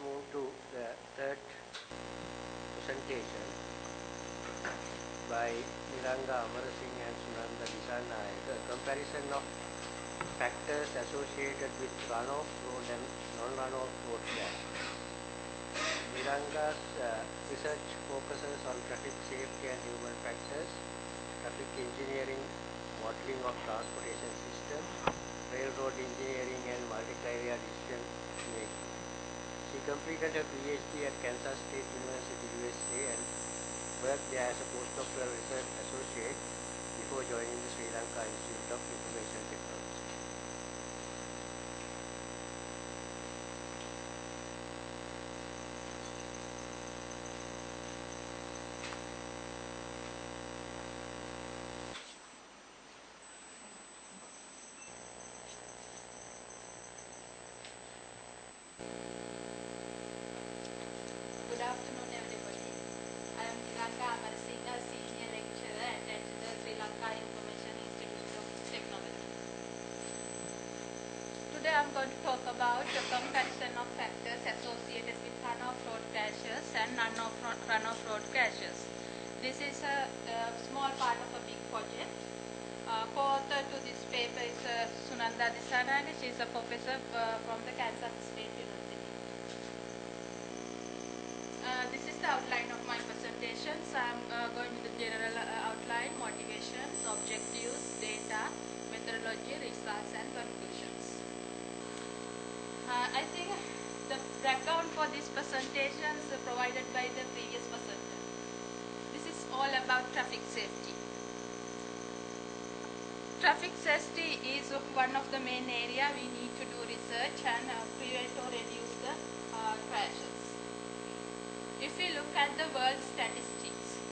move to the third presentation by Niranga, Amarasingha and Sunanda Disanayaka, a comparison of factors associated with runoff road and non-runoff road crashes. Niranga's research focuses on traffic safety and human factors, traffic engineering, modeling of transportation systems, railroad engineering and multi-criteria decision making. She completed her PhD at Kansas State University, USA and worked there as a postdoctoral research associate before joining the Sri Lanka Institute of Information Technology. Good afternoon, everybody. I am Niranga, Amarasingha, Senior Lecturer at the Sri Lanka Information Institute of Technology. Today I am going to talk about the comparison of factors associated with runoff road crashes and runoff road crashes. This is a small part of a big project. Co-author to this paper is Sunanda Disanayaka. She is a professor from the Kansas State University. This is the outline of my presentation. So I am going with the general outline, motivations, objectives, data, methodology, results and conclusions. I think the background for this presentation is provided by the previous presenter. This is all about traffic safety. Traffic safety is one of the main areas we need to do research and prevent or reduce the crashes. If we look at the world statistics,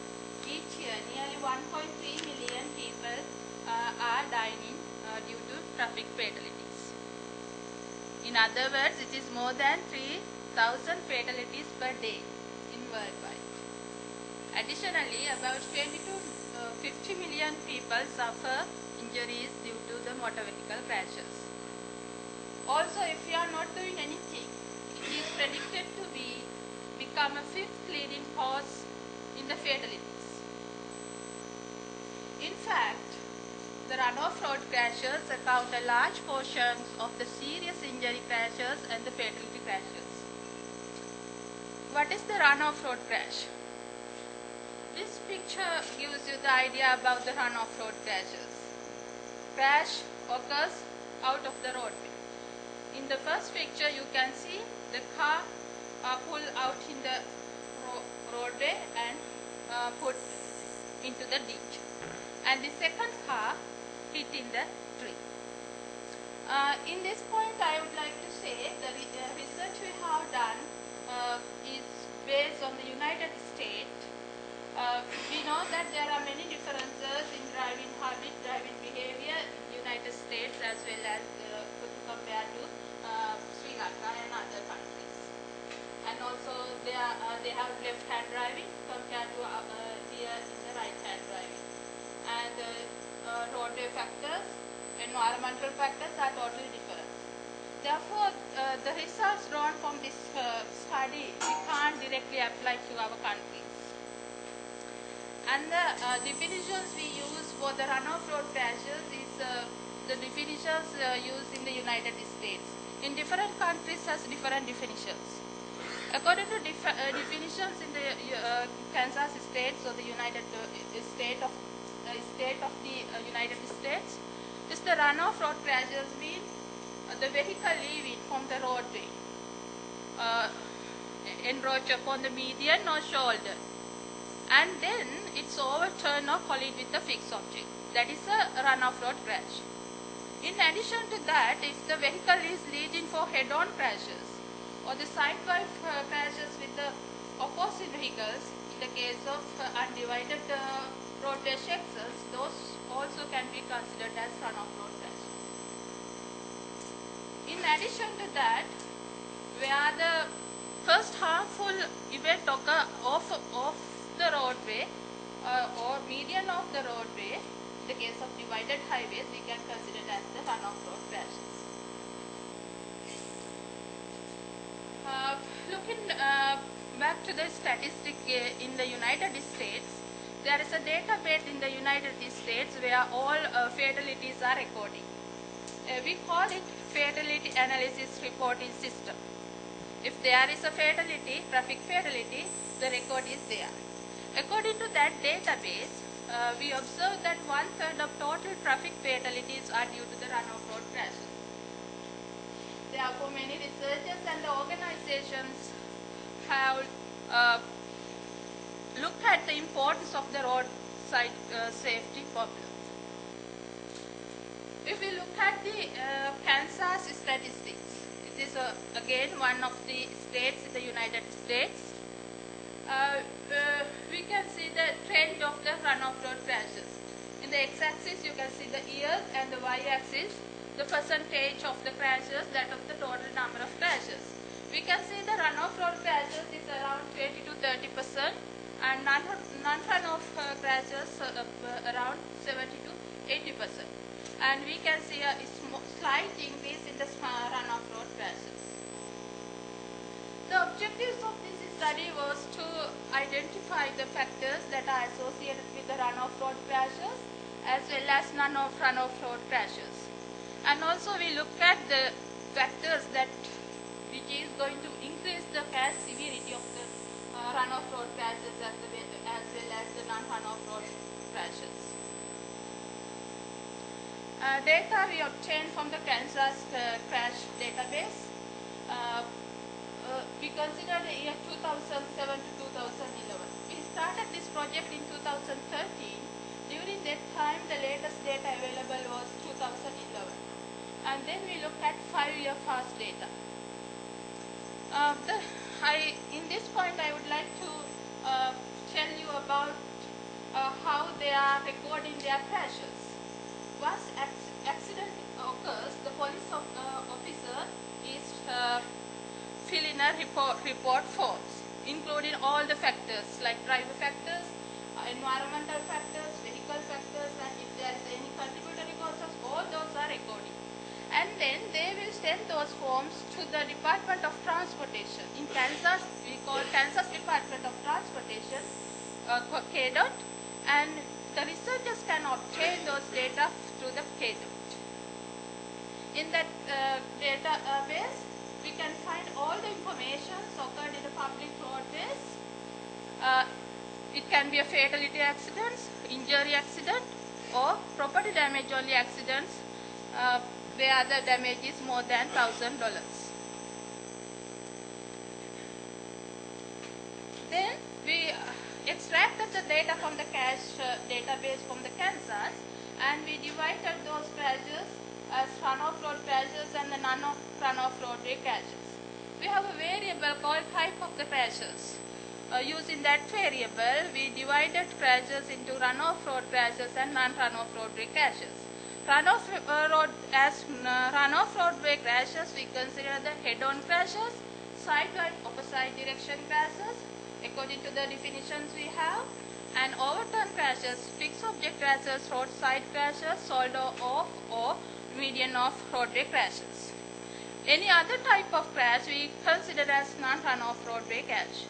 each year nearly 1.3 million people are dying due to traffic fatalities. In other words, it is more than 3,000 fatalities per day in worldwide. Additionally, about 20 to 50 million people suffer injuries due to the motor vehicle crashes. Also, if we are not doing anything, it is predicted to become a fifth leading cause in the fatalities. In fact, the runoff road crashes account a large portion of the serious injury crashes and the fatality crashes. What is the runoff road crash? This picture gives you the idea about the runoff road crashes. Crash occurs out of the roadway. In the first picture, you can see the car pull out in the roadway and put into the ditch. And the second car hit in the tree. In this point, I would like to say the research we have done is based on the United States. We know that there are many differences in driving habit, driving behavior in the United States as well as compared to Sri Lanka and other countries. And also they have left-hand driving compared to here in the right-hand driving. And roadway factors, environmental factors are totally different. Therefore, the results drawn from this study we can't directly apply to our countries. And the definitions we use for the runoff road crashes is the definitions used in the United States. In different countries has different definitions. According to definitions in the Kansas State, so the state of the United States, is the runoff road crashes mean the vehicle leaving from the roadway encroach upon the median or shoulder, and then it's overturned or collide with the fixed object. That is a runoff road crash. In addition to that, if the vehicle is leading for head-on crashes, or the sidewise crashes with the opposite vehicles, in the case of undivided roadway sections, those also can be considered as runoff road crashes. In addition to that, where the first harmful event occurs off the roadway or median of the roadway, in the case of divided highways, we can consider it as the runoff road crashes. back to the statistic in the United States. There is a database in the United States where all fatalities are recorded. We call it Fatality Analysis Reporting System. If there is a fatality, traffic fatality, the record is there. According to that database, we observe that 1/3 of total traffic fatalities are due to the run-off road crashes. Therefore, many researchers and organizations have looked at the importance of the roadside safety problem. If we look at the Kansas statistics, it is again one of the states in the United States. We can see the trend of the run-off road crashes. In the x-axis, you can see the years, and the y-axis, the percentage of the crashes, that of the total number of crashes. We can see the run-off road crashes is around 20 to 30%, and non-run-off crashes around 70 to 80%. And we can see a slight increase in the run-off road crashes. The objectives of this study was to identify the factors that are associated with the run-off road crashes as well as run-off road crashes. And also we looked at the factors which is going to increase the crash severity of the run-off road crashes as well as the non-run-off road crashes. Data we obtained from the Kansas crash database. We consider the year 2007 to 2011. We started this project in 2013. During that time, the latest data available was 2011. And then we looked at 5-year fast data. In this point, I would like to tell you about how they are recording their crashes. Once accident occurs, the police officer is filling a report forms, including all the factors like driver factors, environmental factors, vehicle factors, and if there is any contributory causes, all those are recorded. And then they will send those forms to the Department of Transportation. In Kansas, we call Kansas Department of Transportation, KDOT, and the researchers can obtain those data through the KDOT. In that database, we can find all the information occurred in the public roadways. It can be a fatality accidents, injury accident, or property damage only accidents where the damage is more than $1,000. Then we extracted the data from the crash database from the Kansas, and we divided those crashes as run-off road crashes and the non-run-off roadway crashes. We have a variable called type of the crashes. Using that variable, we divided crashes into run-off road crashes and non-run-off roadway crashes. Run-off roadway crashes, we consider the head-on crashes, sidewise opposite direction crashes, according to the definitions we have, and overturn crashes, fixed object crashes, roadside crashes, shoulder off or median off roadway crashes. Any other type of crash we consider as non-run-off roadway crash.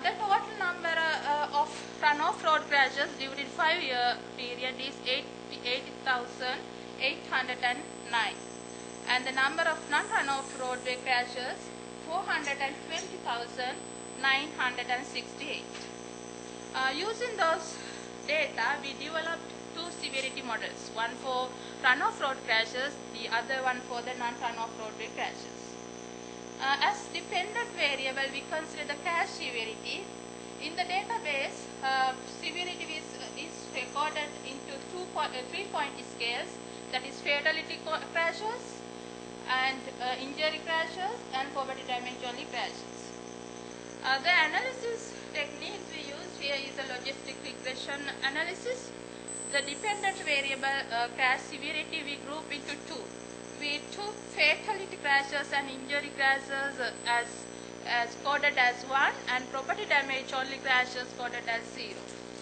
The total number of run-off road crashes during 5-year period is 80,809, and the number of non-run-off roadway crashes 420,968. Using those data, we developed 2 severity models, one for run-off road crashes, the other one for the non-run-off roadway crashes. As dependent variable, we consider the crash severity. In the database, severity is recorded into 3-point scales, that is fatality crashes and injury crashes and property damage only crashes. The analysis techniques we use here is a logistic regression analysis. The dependent variable crash severity we group into 2. We took fatality crashes and injury crashes as coded as 1, and property damage only crashes coded as 0.